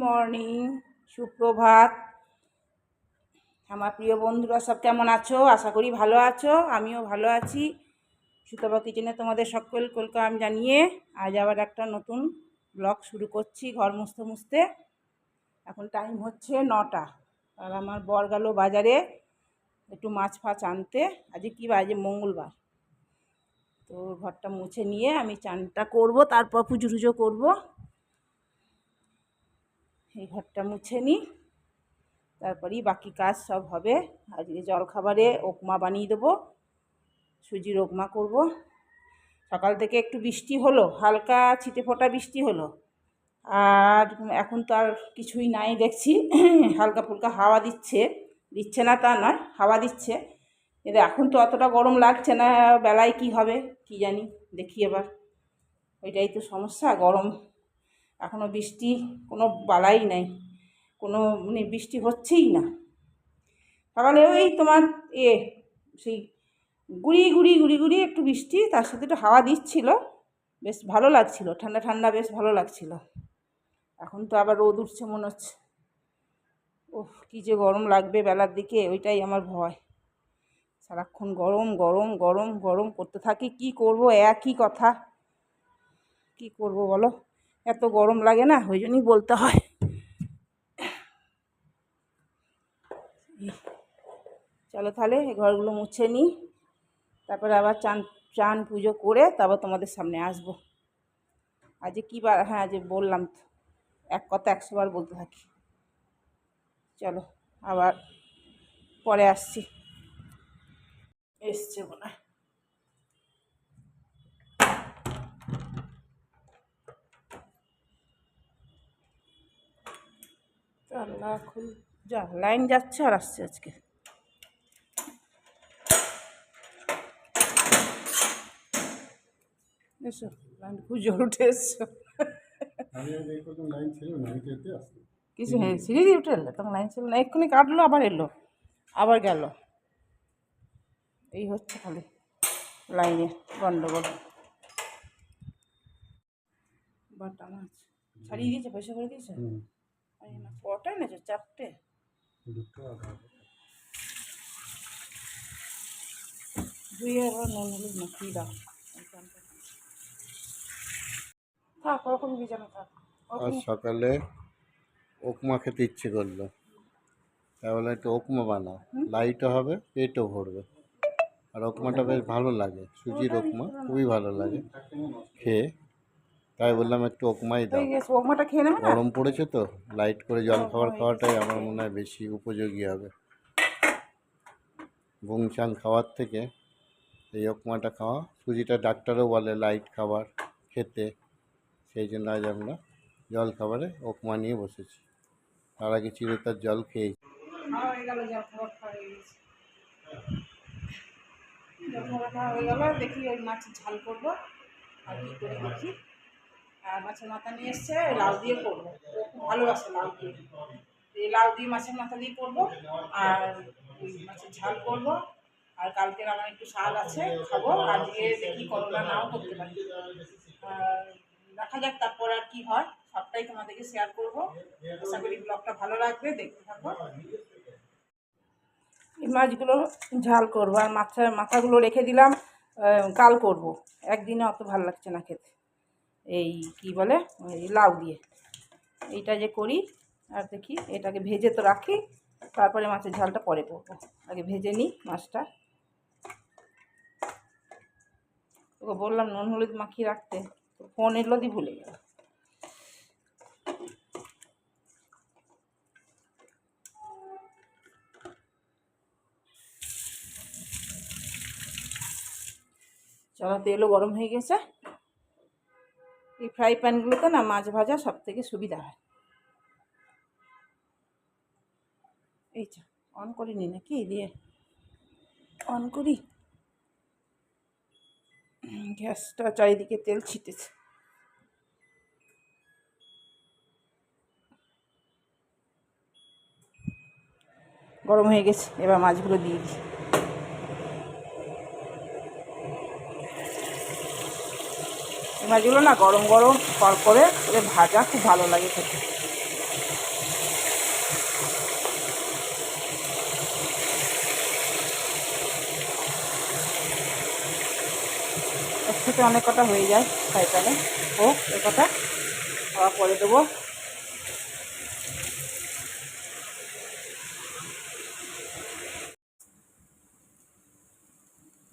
Morning, সুপ্রভাত। আমার প্রিয় বন্ধুরা সব কেমন আছো? আশা করি ভালো আছো, আমিও ভালো আছি। সুতপা কিচেনে তোমাদের সকলকে ওয়েলকাম জানিয়ে আজ আবার একটা নতুন ব্লগ শুরু করছি ঘর মুছতে মুছতে। এখন টাইম হচ্ছে 9টা, আর আমার বর গেল বাজারে একটু মাছ ফাছ আনতে। আজকে কী বাজে, মঙ্গলবার। তো ঘরটা মুছে নিয়ে আমি চানটা করব, তারপর পুজো টুজো করবো। এই ঘরটা মুছে নিই, তারপরেই বাকি কাজ সব হবে। আজকে জলখাবারে উপমা বানিয়ে দেবো, সুজির উপমা করব। সকাল থেকে একটু বৃষ্টি হলো, হালকা ছিটে ফোঁটা বৃষ্টি হলো, আর এখন তো আর কিছুই নাই দেখছি। হালকা ফুলকা হাওয়া দিচ্ছে না তা নয়, হাওয়া দিচ্ছে। কিন্তু এখন তো অতটা গরম লাগছে না, বেলায় কি হবে কি জানি, দেখি এবার। ওইটাই তো সমস্যা, গরম। এখনও বৃষ্টি কোনো বালাই নাই, কোনো বৃষ্টি হচ্ছেই না। সকালে ওই তোমার সেই গুড়ি একটু বৃষ্টি, তার সাথে একটু হাওয়া দিচ্ছিল, বেশ ভালো লাগছিল, ঠান্ডা ঠান্ডা, বেশ ভালো লাগছিল। এখন তো আবার রোদ উঠছে মনে হচ্ছে। ওহ, কী যে গরম লাগবে বেলার দিকে, ওইটাই আমার ভয়। সারাক্ষণ গরম গরম গরম গরম করতে থাকি, কি করব, একই কথা। কি করব বলো, এত গরম লাগে না, ওই জন্যই বলতে হয়। চলো তাহলে এই ঘরগুলো মুছে নিই, তারপরে আবার চান পুজো করে তারপর তোমাদের সামনে আসবো। আজকে কী বার, হ্যাঁ যে বললাম তো, এক কথা 100 বার বলতে থাকি। চলো আবার পরে আসছি, এসছে মনে হয়। আল্লাহ খুল, যা লাইন যাচ্ছে আর আসছে আজকে। এসো, লাইন খুব জোর উঠে এসছো। কিছু হ্যাঁ, সিঁড়ি দিয়ে উঠে এলো, তখন লাইন ছিল না, এক্ষুনি কাটলো আবার এলো, আবার গেল। এই হচ্ছে খালি লাইনে গন্ডগোল। বাটা মাছ ছাড়িয়ে দিয়েছে, পয়সা করে দিয়েছে। কটা এনেছো? 4টে? ধুয়ে আবার নুন হলুদ মাখিয়ে দাও। থাক ওরকম বিছানা থাক। আজ সকালে উপমা খেতে ইচ্ছে করলো, তাহলে একটু উপমা বানাও, লাইটও হবে, পেটও ভরবে। আর উপমাটা বেশ ভালো লাগে, সুজির উপমা খুবই ভালো লাগে খেয়ে। তাই বললাম একটু উপমাই দাও। উপমাটা খেয়ে নেবে না? গরম পড়েছে তো, লাইট করে জলখাবার খাওয়াটাই আমার মনে হয় বেশি উপযোগী হবে। ঘুম চান খাওয়ার থেকে এই উপমাটা খাওয়া। সুজিটা ডাক্তারও বলে লাইট খাবার খেতে, সেই জন্য আজ আমরা জলখাবারে উপমা নিয়ে বসেছি। তার আগে চিরতার জল খেয়েছি। হয়ে গেল, দেখি ওই মাছের ঝাল করবো, আর কি করে দেখি। আর মাছের মাথা নিয়ে এসছে, লাউ দিয়ে করবো, খুব ভালোবাসে লাউ দিয়ে। এই লাউ দিয়ে মাছের মাথা দিয়ে করবো, আর ওই মাছের ঝাল করবো। আর কালকের আমার একটু শাক আছে, খাবো। আজকে দেখি করোনা নাও করতে পারি, দেখা যাক তারপর আর কি হয়, সবটাই তোমাদেরকে শেয়ার করবো। আশা করি ব্লগটা ভালো লাগবে, দেখতে থাকো। এই মাছগুলো ঝাল করবো, আর মাথাগুলো রেখে দিলাম, কাল করব। একদিনে অত ভালো লাগছে না খেতে। এই কি বলে, এই লাউ দিয়ে এইটা যে করি। আর দেখি এটাকে ভেজে তো রাখি, তারপরে মাছের ঝালটা পরে করবো। আগে ভেজে নিই মাছটা। তোকে বললাম নুন হলুদ মাখিয়ে রাখতে, ফোন এলো দিয়ে ভুলে গেল। চলো, তেলও গরম হয়ে গেছে। এই ফ্রাই প্যানগুলোতে না মাছ ভাজা সব থেকে সুবিধা হয়। এই তো অন করিনি নাকি, দিয়ে অন করি। গ্যাসটা চারিদিকে তেল ছিটেছে। গরম হয়ে গেছে, এবার মাছগুলো দিয়ে দিই। এই মাছগুলো না গরম গরম করে ভাজা খুব ভালো লাগে খেতে। একসাথে অনেক কটা হয়ে যায়, তাই তাহলে হোক এ কটা আবার পরে দেবো।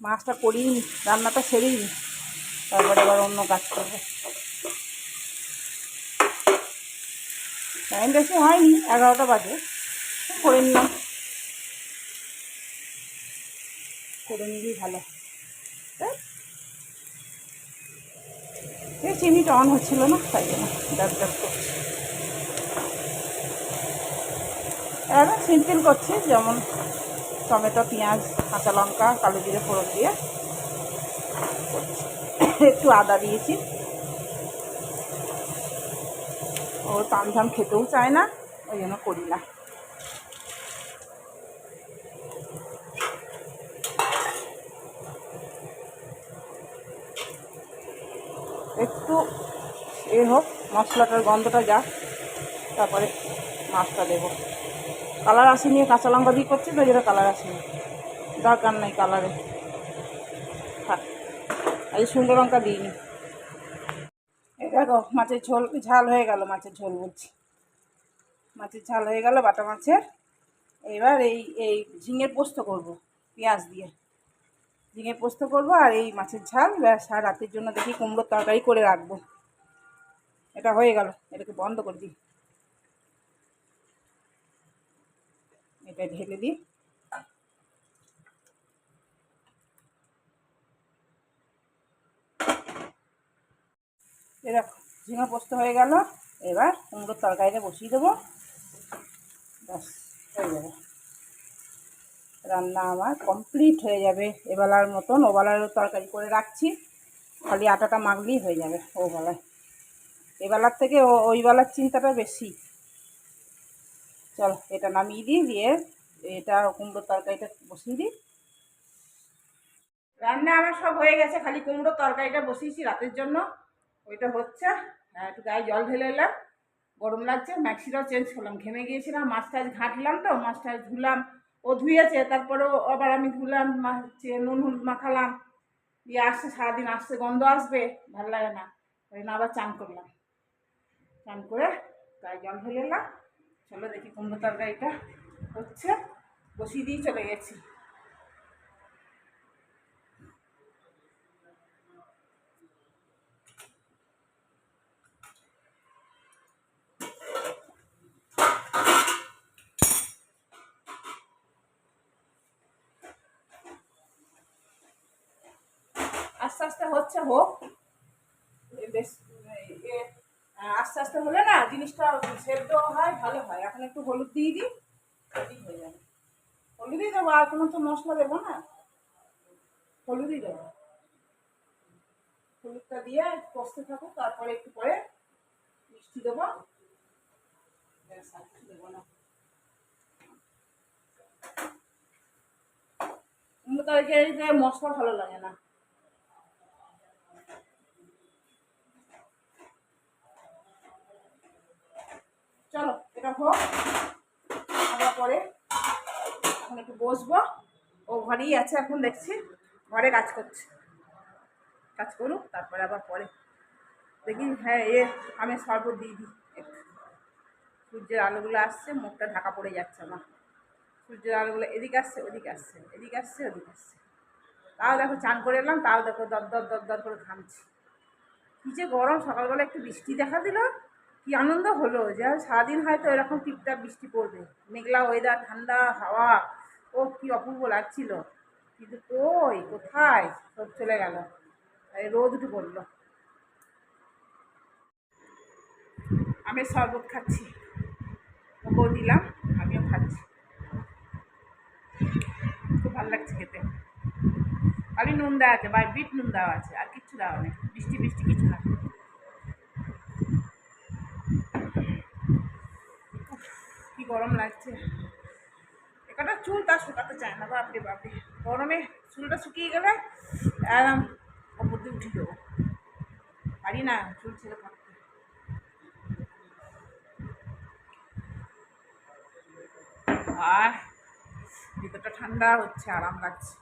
মাছটা করি, রান্নাটা সেরেই তারপরে আবার অন্য কাজ করবো। টাইম বেশি হয়নি, 11টা বাজে, করে নিলাম, করে নিলেই ভালো। এই চিনিটা অন হচ্ছিল না, তাই জন্য ডাব ডাব করছি। একদম সিম্পল করছি, যেমন টমেটো, পেঁয়াজ, কাঁচা লঙ্কা, কালো জিরে ফোড়ন দিয়ে করছি। একটু আদা দিয়েছি, ও টান ঝাম খেতেও চায় না, ওই জন্য করি না। একটু হোক, মশলাটার গন্ধটা যাক, তারপরে মাছটা দেবো। কালার আসেনি, কাঁচা লঙ্কা দিয়ে করছি তো, যেটা কালার আসেনি, দরকার নেই কালারে, থাক। এই শুকনো লঙ্কা দিইনি। এই দেখো মাছের ঝোল ঝাল হয়ে গেল, মাছের ঝোল বলছি, মাছের ঝাল হয়ে গেল বাটা মাছের। এবার এই ঝিঙের পোস্ত করব পেঁয়াজ দিয়ে, ঝিঙে পোস্ত করব আর এই মাছের ঝাল ব্যাস। আর রাতের জন্য দেখি কুমড়োর তরকারি করে রাখবো। এটা হয়ে গেল, এটাকে বন্ধ করে দিই, এটা ঢেলে দিই। এরকম ঝিঙে পোস্ত হয়ে গেল, এবার কুমড়োর তরকারিটা বসিয়ে দেবো, ব্যাস হয়ে যাবে। রান্না আমার কমপ্লিট হয়ে যাবে। এবেলার মতন ওবেলারও তরকারি করে রাখছি, খালি আটাটা মাখলেই হয়ে যাবে ওবেলায়। এবেলার থেকে ওই বেলার চিন্তাটা বেশি। চলো এটা নামিয়ে দিই, দিয়ে এটা কুমড়োর তরকারিটা বসিয়ে দিই। রান্না আমার সব হয়ে গেছে, খালি কুমড়োর তরকারিটা বসিয়েছি রাতের জন্য, ওইটা হচ্ছে। একটু গায়ে জল ঢেলে এলাম, গরম লাগছে, ম্যাক্সিটাও চেঞ্জ করলাম, ঘেমে গিয়েছিলাম। মাছ টাছ ঘাঁটলাম তো, মাছ টাছ ধুলাম, ও ধুয়েছে, তারপরেও আবার আমি ধুলাম, নুন হলুদ মাখালাম, দিয়ে আসছে, সারাদিন আসছে, গন্ধ আসবে, ভালো লাগে না, ওই জন্য আবার চান করলাম। চান করে গায়ে জল ঢেলে এলাম। চলো দেখি কুমড়ো তরকারিটা হচ্ছে, বসিয়ে দিয়ে চলে গেছি। আস্তে আস্তে হচ্ছে, হোক বেশ। আস্তে আস্তে হলে না জিনিসটা সেদ্ধ হয়, ভালো হয়। এখন একটু হলুদ দিয়ে দিই, হয়ে যাবে। হলুদই দেবো, আর কোনো তো মশলা দেবো না, হলুদই দেবো। হলুদটা দিয়ে কষতে থাকুক, তারপরে একটু পরে মিষ্টি দেবো, দেবো না। কুমড়ো তরকারিতে মশলা ভালো লাগে না। চলো এটা হোক, আবার পরে এখন একটু বসবো। ও ঘরেই আছে এখন, দেখছি ঘরে কাজ করছে, কাজ করুক, তারপরে আবার পরে দেখি। হ্যাঁ আমি শরবত দিয়ে দিই একটু। সূর্যের আলোগুলো আসছে, মুখটা ঢাকা পড়ে যাচ্ছে আমার। সূর্যের আলোগুলো এদিকে আসছে, ওদিকে আসছে, এদিকে আসছে, ওদিকে আসছে। তাও দেখো চান করে এলাম, তাও দেখো দর দর দর দর করে ঘামছি। কী যে গরম, সকালবেলা একটু বৃষ্টি দেখা দিল, কি আনন্দ হলো, যে সারাদিন হয়তো এরকম টিপটাপ বৃষ্টি পড়বে, মেঘলা ওয়েদার, ঠান্ডা হাওয়া, ও কি অপূর্ব লাগছিল। কিন্তু কোথায় সব চলে গেল, এই রোদ উঠে পড়লো। আমি শরবত খাচ্ছি, ওকেও দিলাম, আমিও খাচ্ছি, খুব ভালো লাগছে খেতে। খালি নুন দেওয়া আছে, বিট নুন দেওয়া আছে, আর কিচ্ছু দেওয়া নেই, বৃষ্টি বৃষ্টি কিছু না। কি গরম লাগছে, একটা চুল তার শুকাতে চায় না, বাপরে বাপরে। গরমে চুলটা শুকিয়ে গেলে একদম ওপর দিয়ে উঠে দেবো, পারি না চুল ছেড়ে থাকতে। আর ভিতরটা ঠান্ডা হচ্ছে, আরাম লাগছে।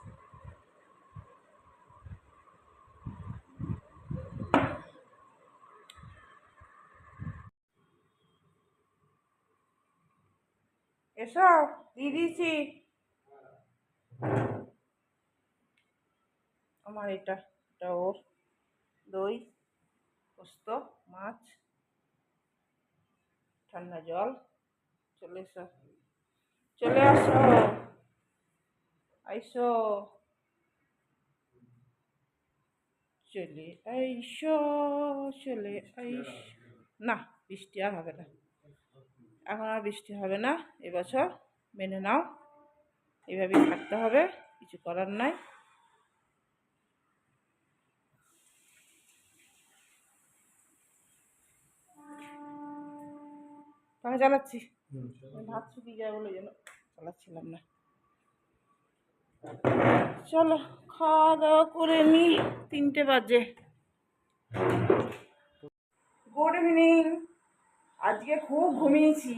এসো, দিয়ে দিয়েছি। আমার এটা ওর দই, পোস্ত, মাছ, ঠান্ডা জল। চলে এসো, চলে আসো, আইসো, চলে আইসো, চলে আইস। না, বৃষ্টি আর হবে না, এখন আর বৃষ্টি হবে না এবছর, মেনে নাও, এভাবেই থাকতে হবে, কিছু করার নাই। পাখা চালাচ্ছি, ভাত শুকিয়ে যায় বলে যেন চালাচ্ছিলাম না। চলো খাওয়া দাওয়া করে নি, 3টে বাজে। Good evening. আজকে খুব ঘুমিয়েছি,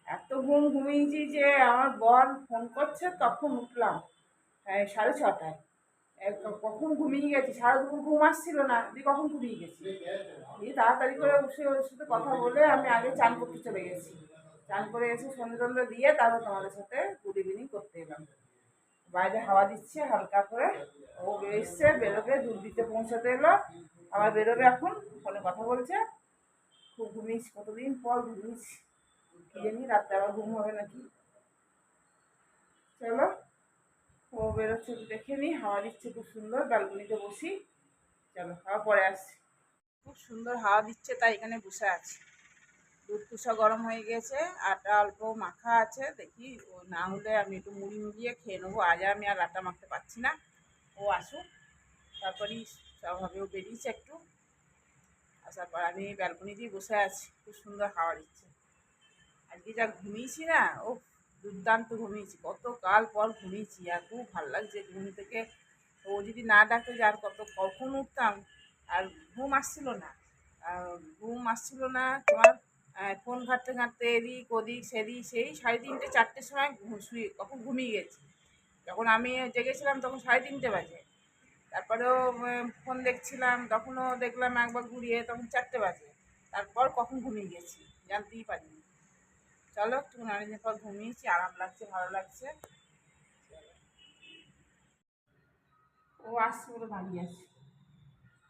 এত ঘুমিয়েছি যে আমার বর ফোন করছে তখন উঠলাম, 6:30টায়। কখন ঘুমিয়ে গেছি, সারা দুপুর ঘুম আসছিল না, দিয়ে কখন ঘুমিয়ে গেছি। দিয়ে তাড়াতাড়ি করে উঠে ওর সাথে কথা বলে আমি আগে চান করতে চলে গেছি। চান করে এসে সন্ধ্যে টন্ধে দিয়ে তারপর তোমাদের সাথে গুড ইভিনিং করতে এলাম। বাইরে হাওয়া দিচ্ছে হালকা করে, ও এসছে, বেরোবে, দুধ দিতে পৌঁছাতে এলো, আবার বেরোবে এখন, ফোনে কথা বলছে। খুব ঘুমিয়েছি, কতদিন পর ঘুমিয়েছি, কি জানি রাত্রে আবার ঘুম হবে নাকি। চলো, ও বেরোচ্ছে দেখে নি, হাওয়া দিচ্ছে খুব সুন্দর, ব্যালকনিতে বসি। চলো আবার পরে আসছি। খুব সুন্দর হাওয়া দিচ্ছে তাই এখানে বসে আছি। দুধ কুসা গরম হয়ে গেছে, আটা অল্প মাখা আছে, দেখি ও না হলে আমি একটু মুড়ি মিলিয়ে খেয়ে নেবো। আজ আমি আর আটা মাখতে পারছি না, ও আসুক তারপরেই সব হবে। ও বেরিয়েছে একটু, আসার পর আমি ব্যালকনিতেই বসে আছি, খুব সুন্দর হাওয়া দিচ্ছে। আজকে যা ঘুমিয়েছি না, ও দুর্দান্ত ঘুমিয়েছি, কতকাল পর ঘুমিয়েছি আর খুব ভালো লাগছে ঘুম থেকে। ও যদি না ডাকে যে আর কখন উঠতাম, আর ঘুম আসছিল না, আর ঘুম আসছিল না তোমার। ফোন ঘাঁটতে ঘাঁটতে এদিক ওদিক সেদিক, সেই 3:30 4টের সময় শুয়ে কখন ঘুমিয়ে গেছি। যখন আমি জেগেছিলাম তখন 3:30 বাজে, তারপরেও ফোন দেখছিলাম, তখনও দেখলাম একবার ঘুরিয়ে, তখন 4টে বাজে। তারপর কখন ঘুমিয়ে গেছি জানতেই পারিনি। চলো একটু অনেকদিন পর ঘুমিয়েছি, আরাম লাগছে, ভালো লাগছে। ও আসছে বলে দাঁড়িয়ে আছে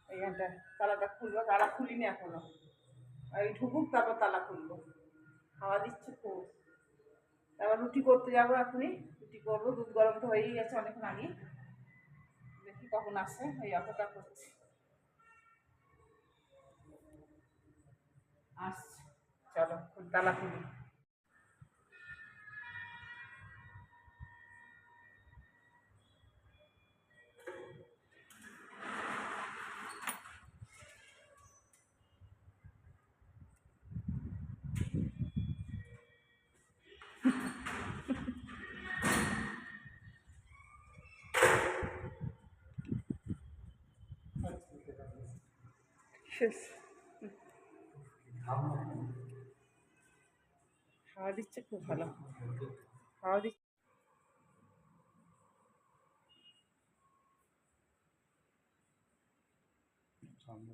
এইখানটা, তালাটা খুলবো, তালা খুলিনি এখনো, এই ঢুকুক তারপর তালা খুলবো। হাওয়া দিচ্ছে খুব। তারপর রুটি করতে যাবো এখনই, রুটি করবো, দুধ গরম তো হয়েই গেছে অনেকক্ষণ আগে। দেখি কখন আসে, এই অপেক্ষা করছি, আসছে। চলো তালা খুলি। শেষ। হাওয়া দিচ্ছে খুব ভালো, হাওয়া দিচ্ছে। সামনে